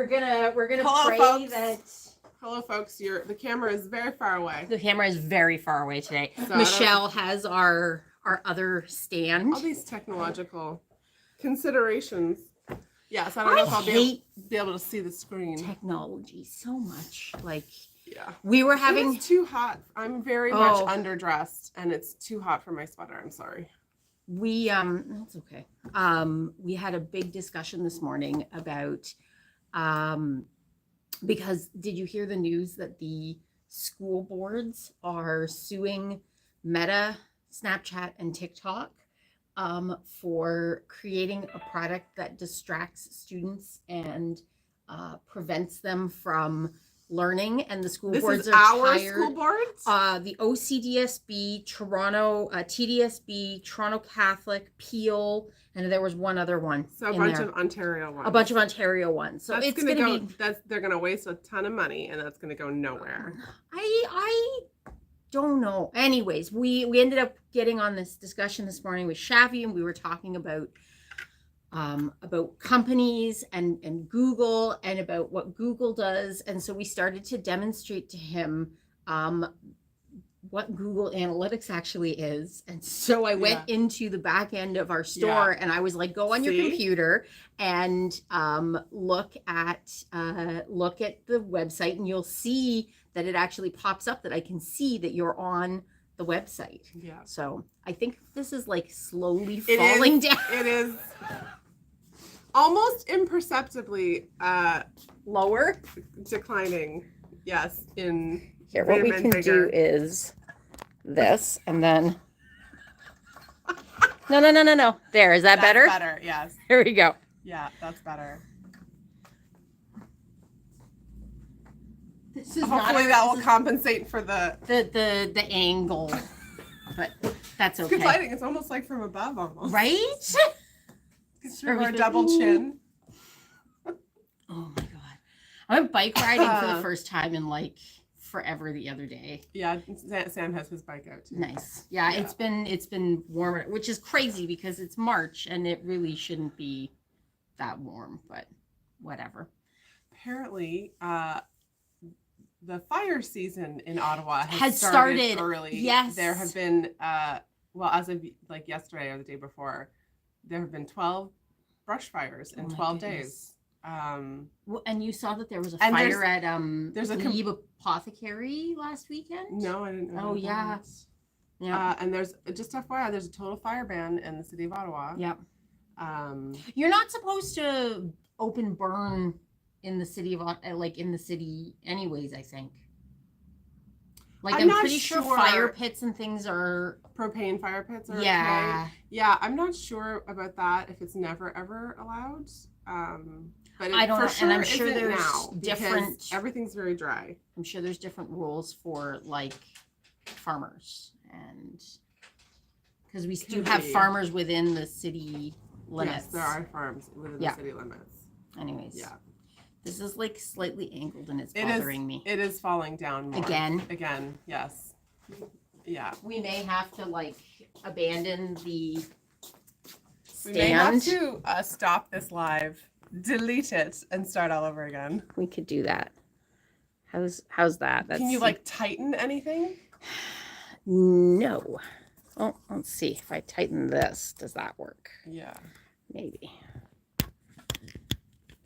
gonna Hello, pray folks. that. Hello, folks. The camera is very far away. The camera is very far away today. So Michelle has our other stand. All these technological considerations. Yes, I don't know if I'll be able to see the screen. Technology so much. Like, yeah, we were having. It's too hot. I'm very much underdressed, and it's too hot for my sweater. I'm sorry. That's okay. We had a big discussion this morning about because did you hear the news that the school boards are suing Meta, Snapchat, and TikTok for creating a product that distracts students and prevents them from learning, and the school boards are tired. School boards? The OCDSB, Toronto, TDSB, Toronto Catholic, Peel, and there was one other one. So a bunch of Ontario ones. A bunch of Ontario ones. So that's it's going to be. They're going to waste a ton of money, and that's going to go nowhere. I don't know. Anyways, we ended up getting on this discussion this morning with Shavi, and we were talking about companies and Google and about what Google does. And so we started to demonstrate to him what Google Analytics actually is. And so I went into the back end of our store and I was like, go on your computer and look at the website, and you'll see that it actually pops up that I can see that you're on the website. Yeah. So I think this is like slowly falling down. It is almost imperceptibly lower, declining. Yes. In here, what we can do is this, and then no. There, is that better? Better, yes. Here we go. Yeah, that's better. This is hopefully that will compensate for the angle, but that's okay. Good lighting. It's almost like from above, almost. Right? It's through our double chin. Oh my god! I went bike riding for the first time in like forever the other day. Yeah, Sam has his bike out too. Nice. Yeah, it's been warmer, which is crazy because it's March and it really shouldn't be that warm, but whatever. Apparently, the fire season in Ottawa has started early. Yes. There have been, as of like yesterday or the day before, there have been 12 brush fires in 12 days. Well, and you saw that there was a fire at there's a Glebe Apothecary last weekend? No, I didn't know. Oh, yeah. Yeah. And there's, just FYI, there's a total fire ban in the city of Ottawa. Yep. You're not supposed to open burn in the city of in the city anyways, I think. Like I'm pretty sure fire pits and things are propane fire pits are okay. Yeah, I'm not sure about that if it's never ever allowed. But I don't for know. sure And I'm sure there's now different everything's very dry. I'm sure there's different rules for like farmers, and because we do have farmers within the city limits. Yes, there are farms within the city limits. Anyways. Yeah. This is like slightly angled and it's bothering me. It is falling down more. Again, yes. Yeah. We may have to like abandon the stand. We may have to stop this live, delete it, and start all over again. We could do that. How's that? Can you like tighten anything? No. Oh, let's see. If I tighten this, does that work? Yeah. Maybe.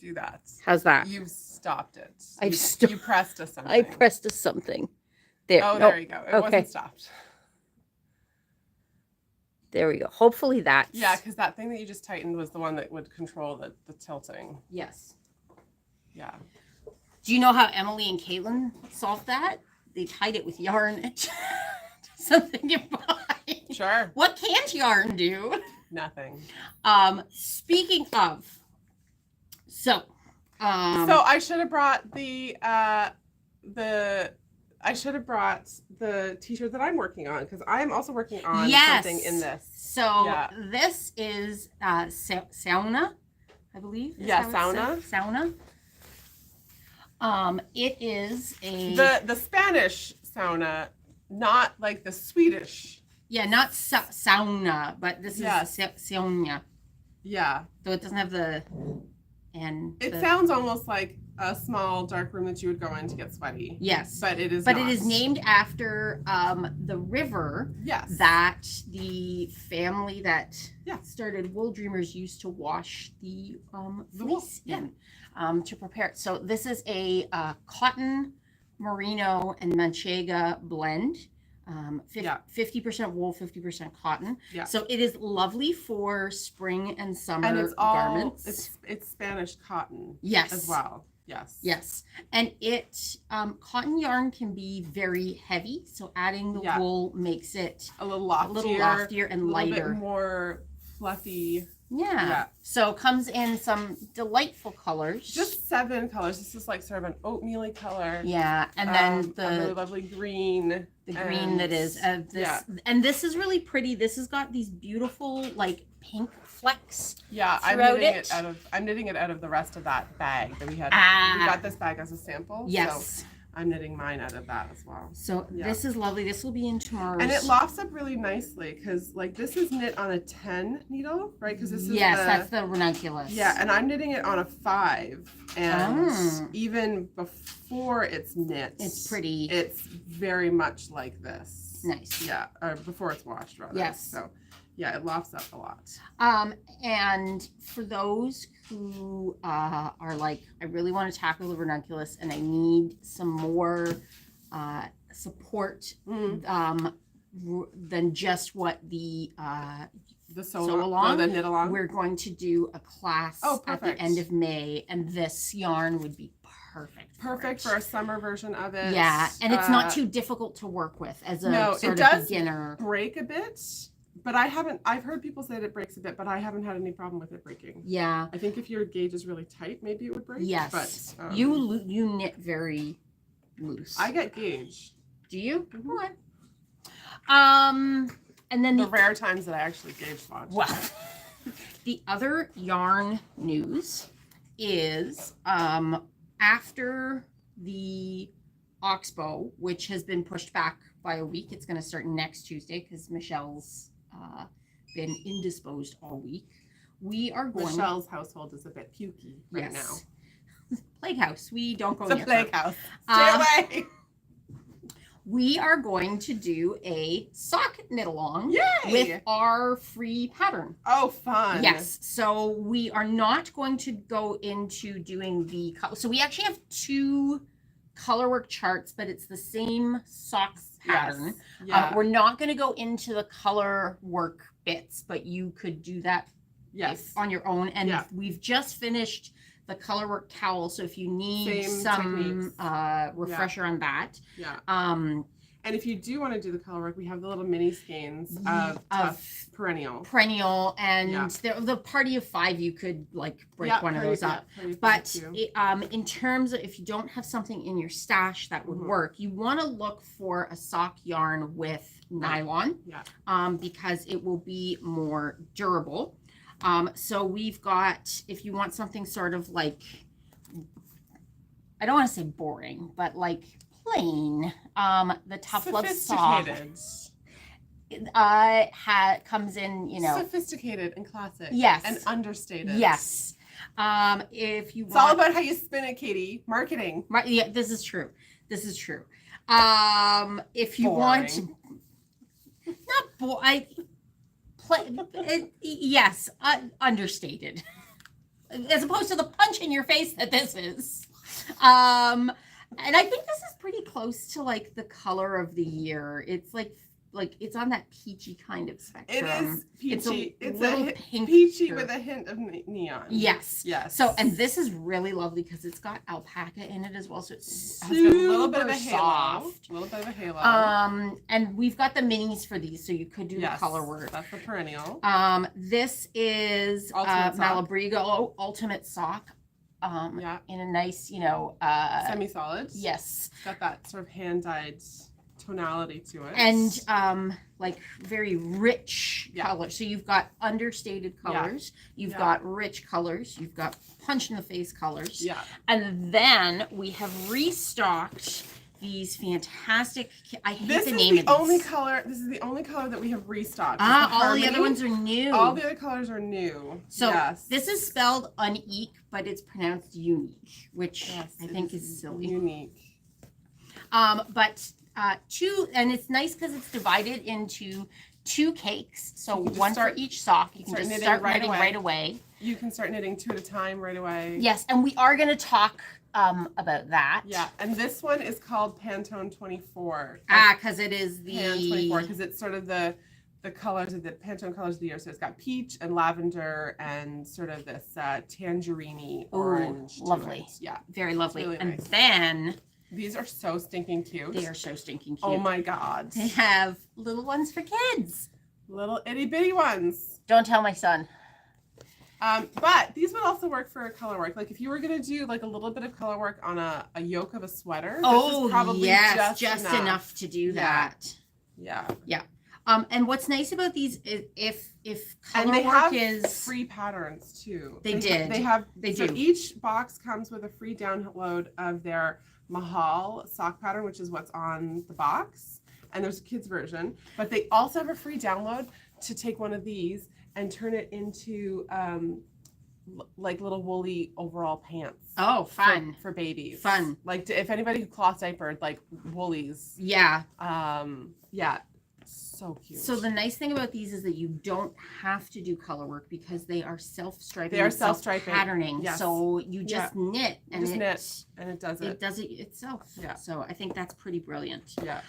Do that. How's that? You've stopped it. You pressed a something. I pressed a something. There. Oh, there you go. It wasn't stopped. There we go. Hopefully that's... Yeah, because that thing that you just tightened was the one that would control the tilting. Yes. Yeah. Do you know how Emily and Caitlin solved that? They tied it with yarn. Something you buy. Sure. What can't yarn do? Nothing. Speaking of... So I should have brought the t-shirt that I'm working on, because I am also working on something in this. So this is sauna, I believe. Sauna. It is the Spanish sauna, not like the Swedish. Yeah, not sauna, but this is sauna. Yeah. So it doesn't have the... And it sounds almost like a small dark room that you would go in to get sweaty. Yes. But it is But not. it is named after the river Yes. that the family that Yeah. started Wool Dreamers used to wash the wool. fleece in to prepare it. So this is a cotton, merino, and manchega blend. 50% wool, 50% cotton. Yeah. So it is lovely for spring and summer And it's all garments. it's Spanish cotton. Yes. As well. Yes. Yes. And it cotton yarn can be very heavy, so adding the wool makes it a little loftier and a lighter. little bit more fluffy. Yeah. So comes in some delightful colors. Just 7 colors. This is like sort of an oatmeal-y color. Yeah, and then a really lovely green. The green that is this, and this is really pretty. This has got these beautiful like pink flecks. Yeah, I'm knitting it out of the rest of that bag that we had. We got this bag as a sample. Yes. So I'm knitting mine out of that as well. So this is lovely. This will be in tomorrow's. And it lofts up really nicely because like this is knit on a 10 needle, right? Because this is that's the ranunculus. Yeah, and I'm knitting it on a 5, and even before it's knit, it's pretty. It's very much like this. Nice. Yeah, or before it's washed, rather. Yes. So yeah, it lofts up a lot. And for those who are like, I really want to tackle the ranunculus and I need some more support than just what the sew along. The knit along. We're going to do a class at the end of May, and this yarn would be perfect. Perfect for a summer version of it. Yeah, and it's not too difficult to work with as a sort of beginner. Break a bit. But I've heard people say that it breaks a bit, but I haven't had any problem with it breaking. Yeah. I think if your gauge is really tight, maybe it would break. Yes. But you knit very loose. I get gauge. Do you? Mm-hmm. Okay. And then the rare times that I actually gauge swatch. Well, the other yarn news is after the Oxbow, which has been pushed back by a week. It's going to start next Tuesday because Michelle's been indisposed all week. We are going. Michelle's household is a bit pukey right now. Plague house. We don't go near. It's a plague house. Stay away. We are going to do a sock knit along with our free pattern. Oh, fun. Yes. So we are not going to go into doing the color. So we actually have 2 colorwork charts, but it's the same socks pattern. Yes. Yeah. We're not going to go into the color work bits, but you could do that on your own. And we've just finished the colorwork cowl, so if you need some refresher on that. Yeah. And if you do want to do the colorwork, we have the little mini skeins of perennial, and the party of 5, you could like break one of those up. But in terms of if you don't have something in your stash that would work, you want to look for a sock yarn with nylon, because it will be more durable. So we've got, if you want something sort of like, I don't want to say boring, but like plain, the Tough Love sock comes in, sophisticated and classic. Yes. And understated. Yes. If you it's all about how you spin it, Katie. Marketing. Yeah, this is true. If you want, understated, as opposed to the punch in your face that this is. And I think this is pretty close to like the color of the year. It's like it's on that peachy kind of spectrum. It is peachy. It's a pink peachy with a hint of neon. Yes. So, and this is really lovely because it's got alpaca in it as well. So it's a little bit of a soft. A little bit of a halo. And we've got the minis for these, so you could do the color work. That's the perennial. This is Malabrigo Ultimate Sock. In a nice, semi-solid. Yes. It's got that sort of hand-dyed tonality to it. And like very rich color. So you've got understated colors, you've got rich colors, you've got punch in the face colors. Yeah. And then we have restocked these fantastic. I hate this the is name the of these. only color. This is the only color that we have restocked. All the other ones are new. All the other colors are new. So yes. this is spelled unique, but it's pronounced unique, which I think is silly. Unique. But two, and it's nice because it's divided into 2 cakes. So one for each sock. You can just start knitting right away. You can start knitting 2 at a time right away. Yes, and we are going to talk about that. Yeah, and this one is called Pantone 24. Because it is the Pantone 24, because it's sort of the colors of the Pantone colors of the year. So it's got peach and lavender and sort of this tangerine orange. Lovely. Yeah, very lovely. Really and nice. Then these are so stinking cute. They are so stinking cute. Oh my god. They have little ones for kids. Little itty bitty ones. Don't tell my son. But these would also work for color work. Like if you were gonna do like a little bit of color work on a yoke of a sweater. Oh, this is probably yes, just enough to do that. Yeah. Yeah. And what's nice about these is if color and they work have is free patterns too. They So do. each box comes with a free download of their Mahal sock pattern, which is what's on the box. And there's a kids version, but they also have a free download to take one of these and turn it into like little woolly overall pants. Oh, fun for babies. Fun. Like if anybody who cloth diapered, like woolies. Yeah. Yeah. So cute. So the nice thing about these is that you don't have to do color work because they are self-striping. They are self-striping. Patterning. Yes. So you just knit and it does it. It does it itself. Yeah. So I think that's pretty brilliant. Yeah.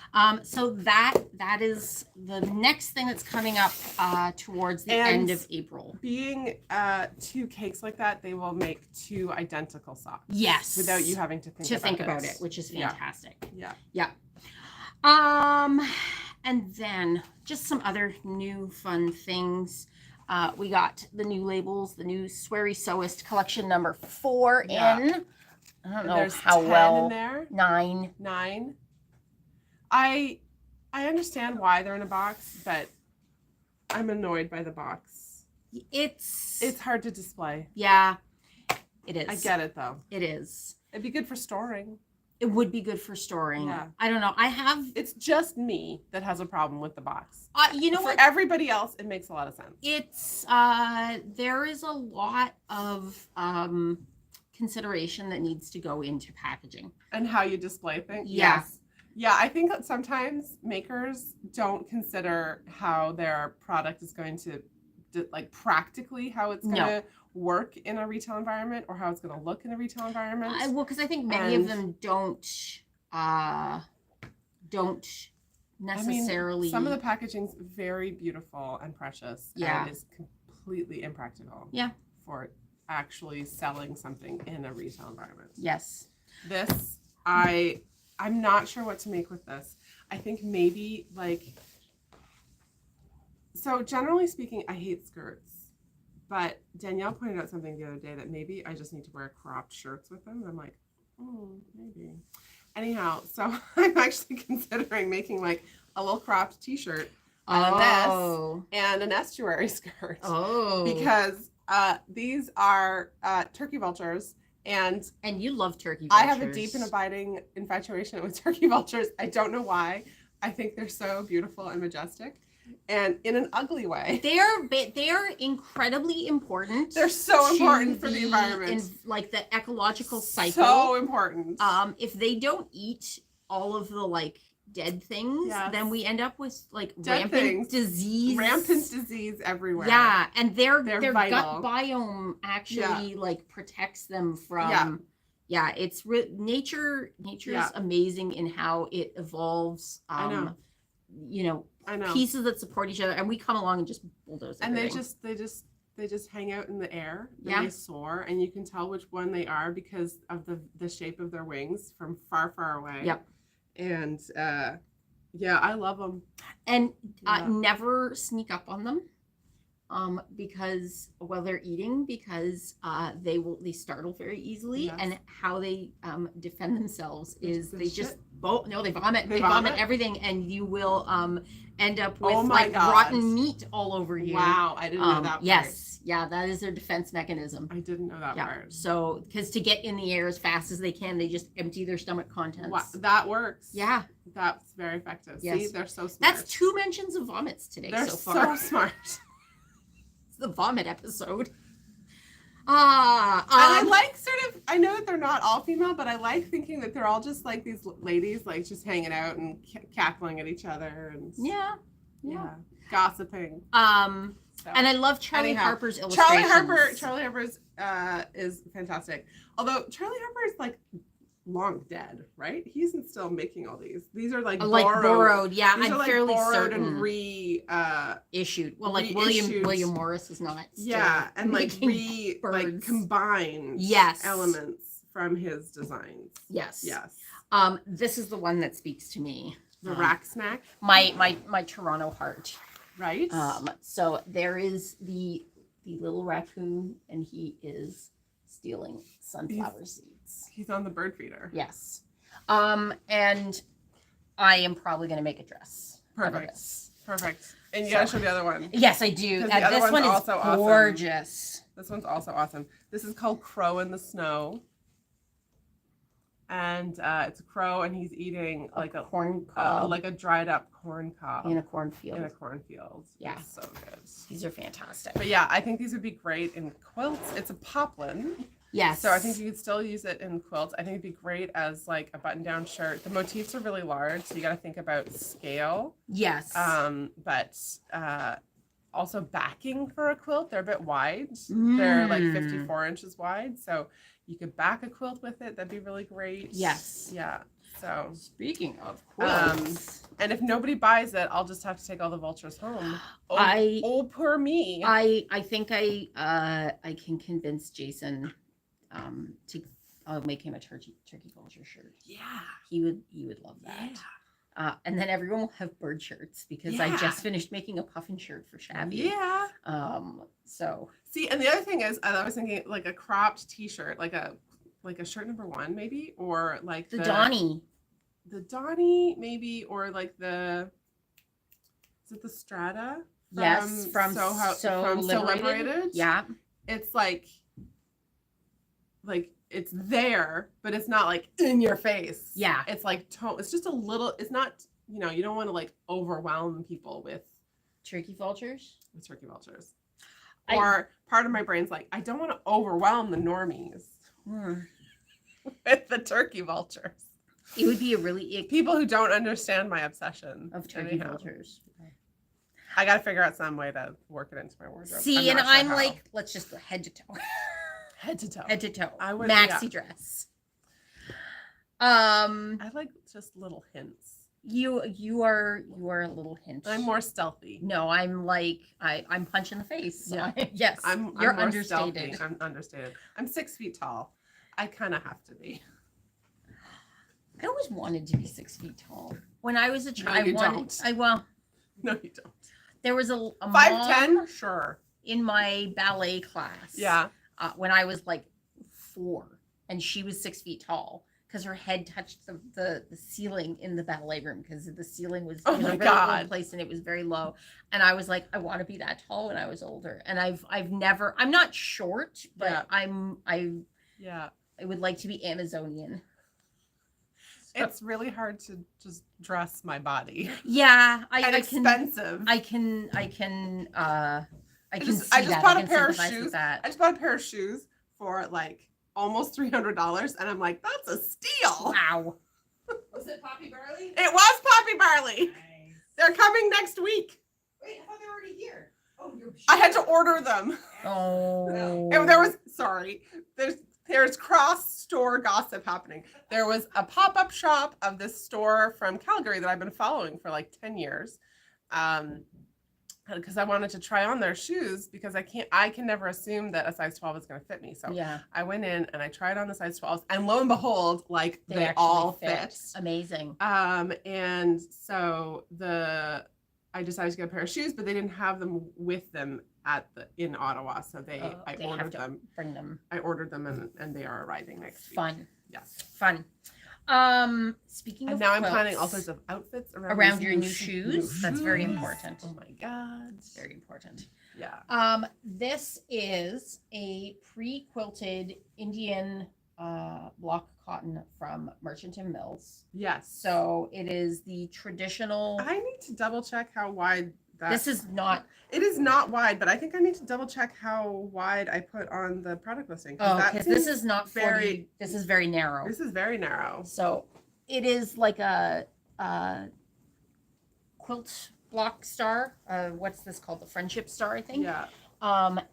So that is the next thing that's coming up towards the end of April. Being 2 cakes like that, they will make 2 identical socks. Yes. Without you having to think about it, which is fantastic. Yeah. Yeah. And then just some other new fun things. We got the new labels, the new Sweary Sewist collection number 4 in. I don't know how 10 well. In there. 9. 9. I understand why they're in a box, but I'm annoyed by the box. It's hard to display. Yeah, it is. I get it though. It is. It'd be good for storing. It would be good for storing. Yeah. I don't know. It's just me that has a problem with the box. You know what? For everybody else, it makes a lot of sense. It's there is a lot of consideration that needs to go into packaging And how you display things. Yeah. Yes. Yeah, I think that sometimes makers don't consider how their product is going to, like practically how it's going to work in a retail environment or how it's going to look in a retail environment. Well, because I think many of them don't necessarily. Some of the packaging's very beautiful and precious. Yeah. And is completely impractical. Yeah. For actually selling something in a retail environment. Yes. This, I'm not sure what to make with this. I think maybe like, so generally speaking, I hate skirts. But Danielle pointed out something the other day that maybe I just need to wear cropped shirts with them. And I'm like, maybe. Anyhow, so I'm actually considering making like a little cropped t-shirt and a vest and an estuary skirt. Oh. Because these are turkey vultures. And you love turkey vultures. I have a deep and abiding infatuation with turkey vultures. I don't know why. I think they're so beautiful and majestic. And in an ugly way. They are incredibly important. They're so important for the environment. Like the ecological cycle. So important. If they don't eat all of the like dead things, then we end up with like rampant disease. Rampant disease everywhere. Yeah, and their vital. gut biome actually like protects them from. Yeah, it's nature. Nature's amazing in how it evolves. I know. I know. Pieces that support each other, and we come along and just bulldoze everything. And they just hang out in the air. They soar, and you can tell which one they are because of the shape of their wings from far, far away. Yep. And I love them. And never sneak up on them, because while they're eating, because they startle very easily, and how they defend themselves is they just No, they vomit. They vomit everything, and you will end up with rotten meat all over you. Wow, I didn't know that part. Yes, yeah, that is their defense mechanism. I didn't know that part. So, because to get in the air as fast as they can, they just empty their stomach contents. Wow, that works. Yeah, that's very effective. Yes. See, they're so smart. That's 2 mentions of vomits today so far. They're so smart. It's the vomit episode. And I like I know that they're not all female, but I like thinking that they're all just like these ladies, like just hanging out and cackling at each other and gossiping. And I love Charlie Harper's illustrations. Charlie Harper's is fantastic. Although Charlie Harper is like long dead, right? He's still making all these. These are like borrowed. Yeah, these I'm are fairly certain and issued. Well, like William Morris is not. And like combined elements from his designs. Yes. This is the one that speaks to me. The rack snack. My Toronto heart. Right. So there is the little raccoon, and he is stealing sunflower seeds. He's on the bird feeder. Yes. And I am probably going to make a dress. Perfect. And you gotta show the other one. Yes, I do. This one is gorgeous. Awesome. This one's also awesome. This is called Crow in the Snow. And it's a crow, and he's eating like a corn cob, like a dried up corn cob in a cornfield. Yeah, it's so good. These are fantastic. But yeah, I think these would be great in quilts. It's a poplin. Yes. So I think you could still use it in quilts. I think it'd be great as like a button-down shirt. The motifs are really large, so you got to think about scale. Yes. But also backing for a quilt, they're a bit wide. They're like 54 inches wide, so you could back a quilt with it. That'd be really great. Yes. Yeah. So speaking of quilts, and if nobody buys it, I'll just have to take all the vultures home. Oh, poor me. I think I can convince Jason I'll make him a turkey vulture shirt. Yeah. He would love that. Yeah. And then everyone will have bird shirts because I just finished making a puffin shirt for Shabby. Yeah. So see, and the other thing is, I was thinking like a cropped T-shirt, like a shirt number 1 maybe, or like the Donnie. The Donnie maybe, or like is it the Strata? From So Liberated. Yeah. It's like it's there, but it's not like in your face. Yeah. It's like it's just a little, it's not, you don't want to like overwhelm people with turkey vultures. Or part of my brain's like, I don't want to overwhelm the normies with the turkey vultures. It would be a really people who don't understand my obsession of turkey vultures. I got to figure out some way to work it into my wardrobe. See, and I'm like, let's just go head to toe. Head to toe. Head to toe. I would maxi dress. I like just little hints. You are a little hint. I'm more stealthy. No, I'm like I'm punch in the face. Yeah. Yes. You're understated. I'm understated. I'm 6 feet tall. I kind of have to be. I always wanted to be 6 feet tall. When I was a child, No, you don't. There was a 5'10", sure. In my ballet class. Yeah. When I was like 4, and she was 6 feet tall because her head touched the ceiling in the ballet room because the ceiling was in a very low place and it was very low. And I was like, I want to be that tall when I was older. And I'm not short, but I would like to be Amazonian. It's really hard to just dress my body. Yeah, expensive. I can I just bought a pair of shoes. I just bought a pair of shoes for like almost $300, and I'm like, that's a steal. Wow. Was it Poppy Barley? It was Poppy Barley. Nice. They're coming next week. Wait, I thought they were already here. Oh, I had to order them. Oh. There's cross-store gossip happening. There was a pop-up shop of this store from Calgary that I've been following for like 10 years. Because I wanted to try on their shoes because I can never assume that a size 12 is going to fit me. So yeah. I went in and I tried on the size 12s, and lo and behold, like they all fit. Amazing. And so I decided to get a pair of shoes, but they didn't have them with them in Ottawa. So I ordered them. Bring them. I ordered them and they are arriving next week. Fun. Yes. Fun. Speaking And of now I'm quilts, planning all sorts of outfits around these your new shoes. That's very important. Oh my god. It's very important. Yeah. This is a pre-quilted Indian block cotton from Merchant and Mills. Yes. So it is the traditional. I need to double check how wide that. This is not. It is not wide, but I think I need to double check how wide I put on the product listing. Oh, because this is not 40. This is very narrow. This is very narrow. So it is like a quilt block star. What's this called? The friendship star, I think. Yeah.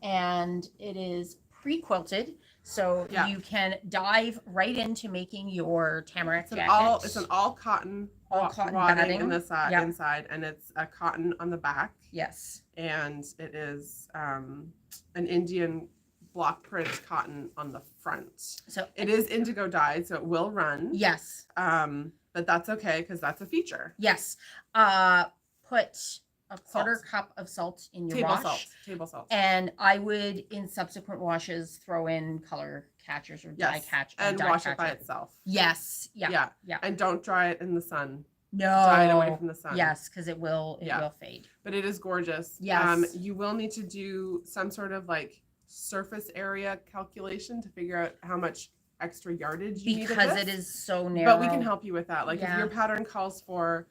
And it is pre-quilted, so you can dive right into making your tamarack jacket. It's an all cotton batting in the side, inside, and it's a cotton on the back. Yes. And it is an Indian block print cotton on the front. So it is indigo dyed, so it will run. Yes. But that's okay because that's a feature. Yes. Put a quarter cup of salt in your wash. Table salt. And I would, in subsequent washes, throw in color catchers or dye catch and wash it by itself. Yes. Yeah. And don't dry it in the sun. No. Dry it away from the sun. Yes, because it will fade. But it is gorgeous. Yes. You will need to do some sort of like surface area calculation to figure out how much extra yardage you need because it is so narrow. But we can help you with that. Like if your pattern calls for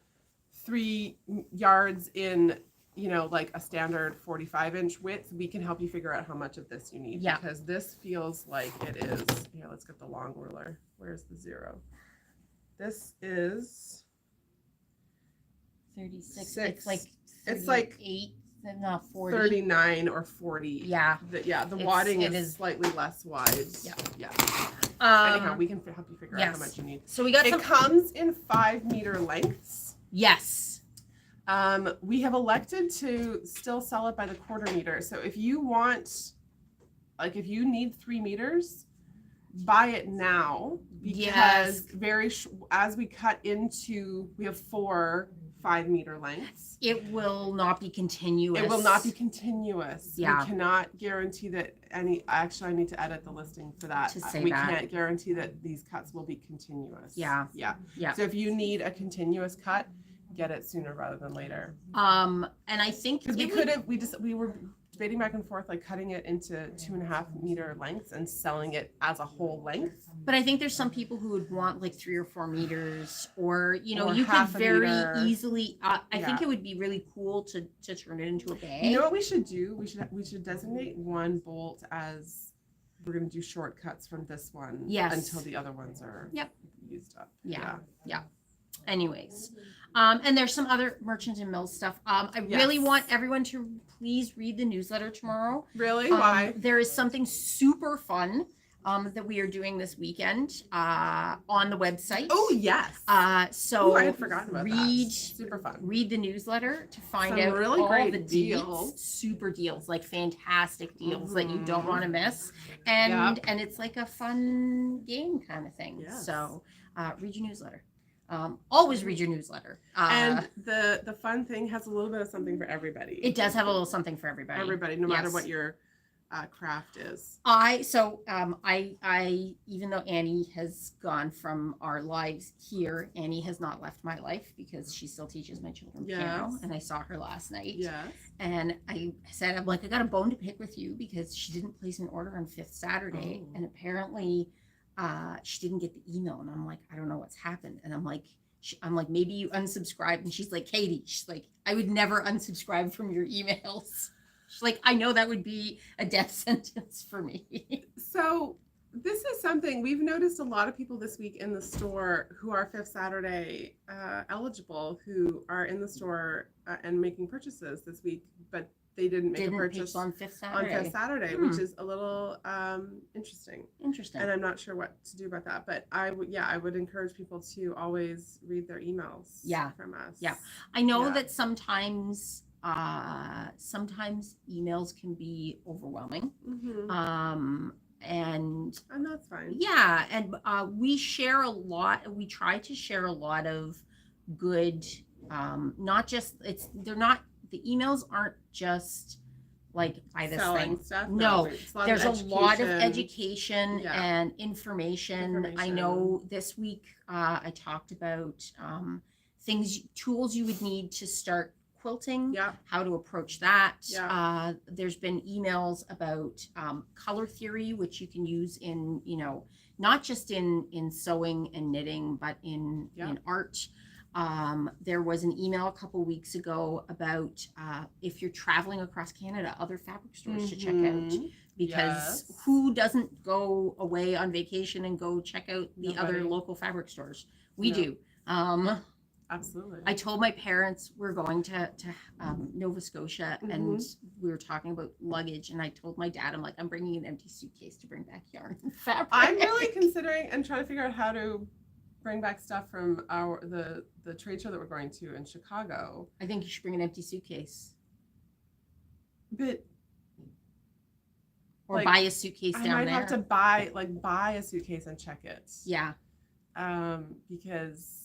3 yards in, like a standard 45-inch width, we can help you figure out how much of this you need. Because this feels like it is. Here, let's get the long ruler. Where's the 0? This is 36. It's like 8. No, 40. 39 or 40. Yeah. The wadding is slightly less wide. Yeah. Anyhow, we can help you figure out how much you need. So we got it comes in 5-meter lengths. Yes. We have elected to still sell it by the quarter meter. So if you want, if you need 3 meters, buy it now because as we cut into, we have 4 5-meter lengths. It will not be continuous. It will not be continuous. Yeah. We cannot guarantee that actually I need to edit the listing for that. We can't guarantee that these cuts will be continuous. Yeah. So if you need a continuous cut, get it sooner rather than later. And I think because we were debating back and forth, like cutting it into 2.5-meter lengths and selling it as a whole length. But I think there's some people who would want like 3 or 4 meters, or you could very easily. I think it would be really cool to turn it into a bag. You know what we should do? We should designate one bolt as we're going to do shortcuts from this one until the other ones are used up. Yeah. Anyways, and there's some other Merchant and Mills stuff. I really want everyone to please read the newsletter tomorrow. Really? Why? There is something super fun that we are doing this weekend on the website. Oh, yes. So I had forgotten about that. Super fun. Read the newsletter to find out really all great the deals. Super deals, like fantastic deals that you don't want to miss. And it's like a fun game kind of thing. Yes. So read your newsletter. Always read your newsletter. And the fun thing has a little bit of something for everybody. It does have a little something for everybody. No matter what your craft is. I even though Annie has gone from our lives here, Annie has not left my life because she still teaches my children piano, and I saw her last night. Yes. And I said, I got a bone to pick with you because she didn't place an order on 5th Saturday, and apparently she didn't get the email, and I'm like, I don't know what's happened. And I'm like, maybe you unsubscribed. And she's like, Katie, I would never unsubscribe from your emails. She's like, I know that would be a death sentence for me. So this is something we've noticed a lot of people this week in the store who are 5th Saturday eligible, who are in the store and making purchases this week, but they didn't make a purchase on 5th Saturday. Which is a little interesting. And I'm not sure what to do about that, but I would encourage people to always read their emails from us. Yeah. I know that sometimes emails can be overwhelming. And that's fine. Yeah. And we share a lot. We try to share a lot of good, the emails aren't just like buy this selling thing. stuff. No, it's there's a lot of education. education and information. I know this week I talked about tools you would need to start quilting, Yeah. how to approach that. Yeah. There's been emails about color theory, which you can use in, not just in sewing and knitting, but in art. There was an email a couple weeks ago about if you're traveling across Canada, other fabric stores to check out, because who doesn't go away on vacation and go check out the other local fabric stores? We do. Absolutely. I told my parents we're going to Nova Scotia, and we were talking about luggage, and I told my dad, I'm bringing an empty suitcase to bring back yarn and fabric. I'm really considering and trying to figure out how to bring back stuff from the trade show that we're going to in Chicago. I think you should bring an empty suitcase. But or buy a suitcase down there. I might have to buy a suitcase and check it. Yeah. Because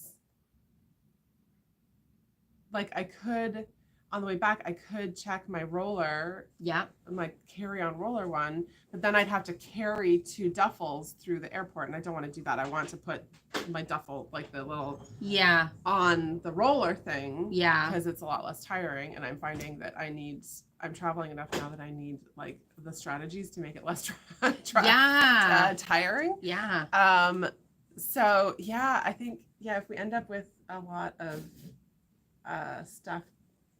I could, on the way back, I could check my roller. Yeah. My carry-on roller one, but then I'd have to carry 2 duffels through the airport, and I don't want to do that. I want to put my duffel, the little on the roller thing. Yeah. Because it's a lot less tiring, and I'm finding that I'm traveling enough now that I need the strategies to make it less tiring. Yeah. So yeah, I think if we end up with a lot of stuff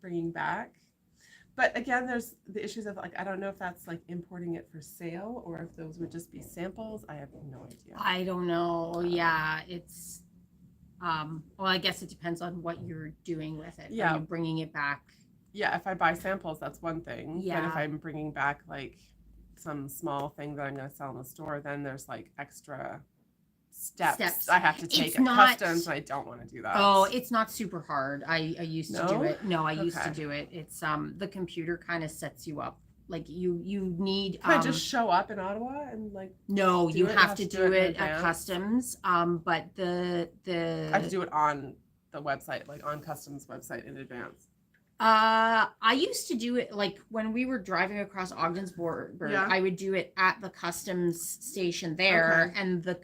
bringing back, but again, there's the issues of I don't know if that's importing it for sale or if those would just be samples. I have no idea. I don't know. Yeah, it's well, I guess it depends on what you're doing with it. Yeah. Are you bringing it back? Yeah, if I buy samples, that's one thing. Yeah. But if I'm bringing back some small thing that I'm going to sell in the store, then there's extra steps I have to take at customs, and I don't want to do that. Oh, it's not super hard. I used to do it. No, I used to do it. It's the computer kind of sets you up. You need Can I just show up in Ottawa and no, you have to do it at customs. But the I have to do it on the website, on customs website in advance. I used to do it when we were driving across Ogden's border. Yeah. I would do it at the customs station there, and the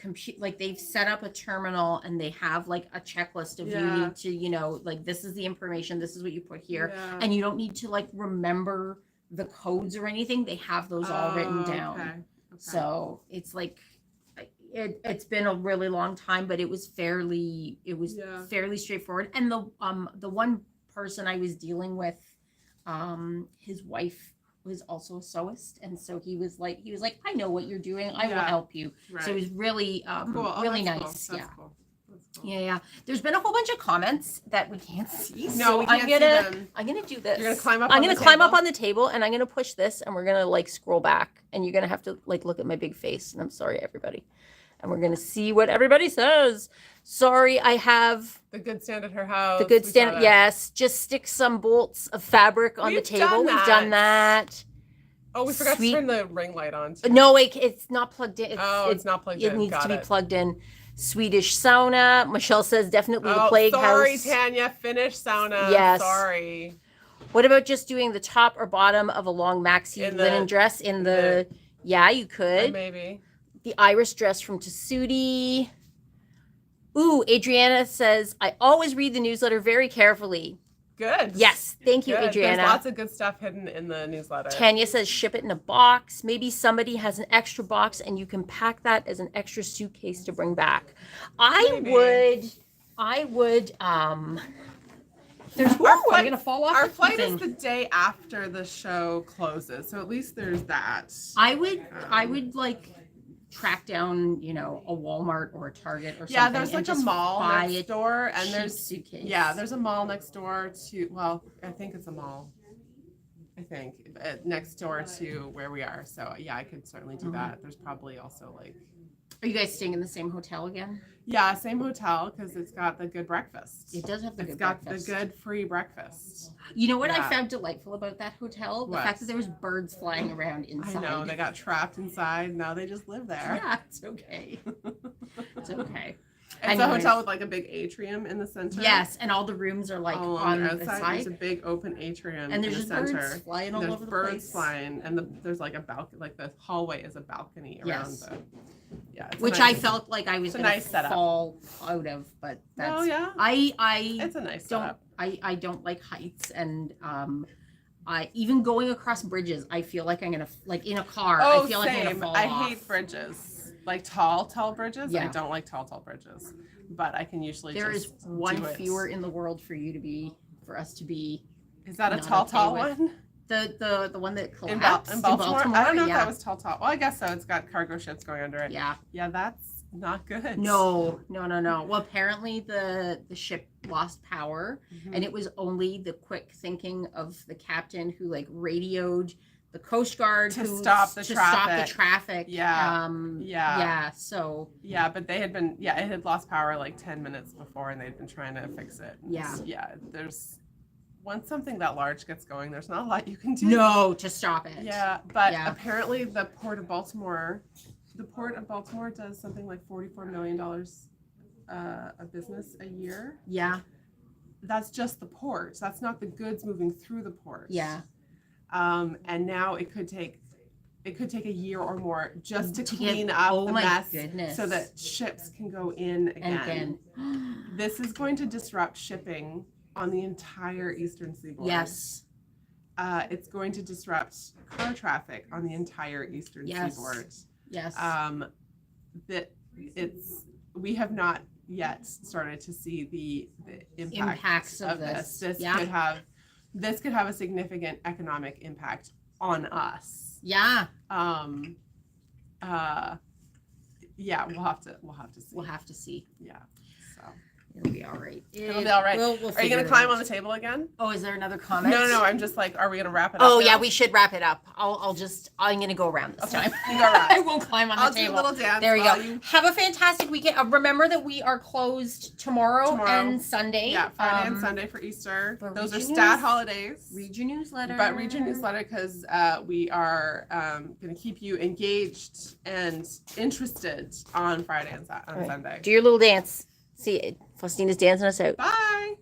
they've set up a terminal, and they have a checklist of you need to this is the information, this is what you put here, and you don't need to remember the codes or anything. They have those all written down. Okay. So it's it's been a really long time, but it was fairly straightforward. And the one person I was dealing with, his wife was also a sewist, and so he was like, I know what you're doing, I will help you. Right. So it was really cool. Really nice. Cool. That's cool. Yeah. There's been a whole bunch of comments that we can't see. No, so we can't see them. I'm gonna do this. You're gonna climb up. I'm gonna climb up on the table, and I'm gonna push this, and we're gonna scroll back, and you're gonna have to look at my big face. And I'm sorry, everybody. And we're going to see what everybody says. Sorry, I have the good stand at her house. The good stand, yes. Just stick some bolts of fabric on the table. We've done that. Oh, we forgot to turn the ring light on too. No, wait, it's not plugged in. It's not plugged in. It needs to be plugged in. Swedish sauna. Michelle says definitely the plague house. Sorry, Tanya. Finnish sauna. Yes. Sorry. What about just doing the top or bottom of a long maxi linen dress in the? Yeah, you could. Maybe. The Irish dress from Tessuti. Ooh, Adriana says, I always read the newsletter very carefully. Good. Yes, thank you, Adriana. There's lots of good stuff hidden in the newsletter. Tanya says, ship it in a box. Maybe somebody has an extra box and you can pack that as an extra suitcase to bring back. I would, I'm gonna fall off. Our flight is the day after the show closes, so at least there's that. I would track down, a Walmart or a Target or something. Yeah, there's a mall next door, and there's suitcase. Yeah, there's a mall next door to. Well, I think it's a mall. I think next door to where we are. So yeah, I could certainly do that. There's probably also Are you guys staying in the same hotel again? Yeah, same hotel because it's got the good breakfast. It does have the good breakfast. It's got the good free breakfast. You know what I found delightful about that hotel? The fact that there was birds flying around inside. I know, they got trapped inside. Now they just live there. Yeah, it's okay. It's okay. It's a hotel with like a big atrium in the center. Yes, and all the rooms are like all on the the outside. side. There's a big open atrium And in there's the just center. birds flying all there's over the birds place. flying, and there's like a balcony. Like the hallway is a balcony around Yes. the. Yeah, it's Which nice, I felt like I was a gonna nice setup. fall out of, but that's. Oh yeah. I It's a nice don't. setup. I don't like heights, and I even going across bridges. I feel like I'm gonna like in a car. Oh, I feel like I'm gonna same. fall I off. hate bridges. Like tall bridges. Yeah. I don't like tall bridges. But I can usually There just is one do it. fewer in the world for us to be. Is that a not tall okay with. one? The one that In collapsed Baltimore? I don't know if yeah. that was tall. Well, I guess so. It's got cargo ships going under it. Yeah. Yeah, that's not good. No. Well, apparently the ship lost power, Mhm. and it was only the quick thinking of the captain who like radioed the Coast Guard To stop the traffic. Yeah. Yeah. So. Yeah, but they had been. Yeah, it had lost power like 10 minutes before, and they'd been trying to fix it. Yeah. Yeah. Once something that large gets going, there's not a lot you can do. No, to stop it. Yeah, but Yeah. apparently the Port of Baltimore does something like $44 million of business a year. Yeah. That's just the port. That's not the goods moving through the port. Yeah. And now it could take a year or more just to To clean get- up oh the my mess goodness. so that ships can go in And again. again. This is going to disrupt shipping on the entire eastern seaboard. Yes. It's going to disrupt car traffic on the entire eastern Yes. seaboard. Yes. We have not yet started to see the Impacts of this. This Yeah. could have a significant economic impact on us. Yeah. Yeah, we'll have to see. We'll have to see. Yeah. So It'll be all right. it'll be all right. We'll Are you figure gonna it climb out. on the table again? Oh, is there another comment? No. I'm just like, are we gonna wrap it up? Oh now? yeah, we should wrap it up. I'm gonna go around this Okay, time. you go around. I won't climb on I'll the do a table. little dance. There you while go. Have a fantastic weekend. Remember that we are closed tomorrow. And Sunday. Yeah, Friday and Sunday for Easter. but Those are read your stat news. holidays. Read your newsletter. But read your newsletter because we are going to keep you engaged and interested on Friday and right. Sunday. Do your little dance. See, Faustina's dancing us out. Bye.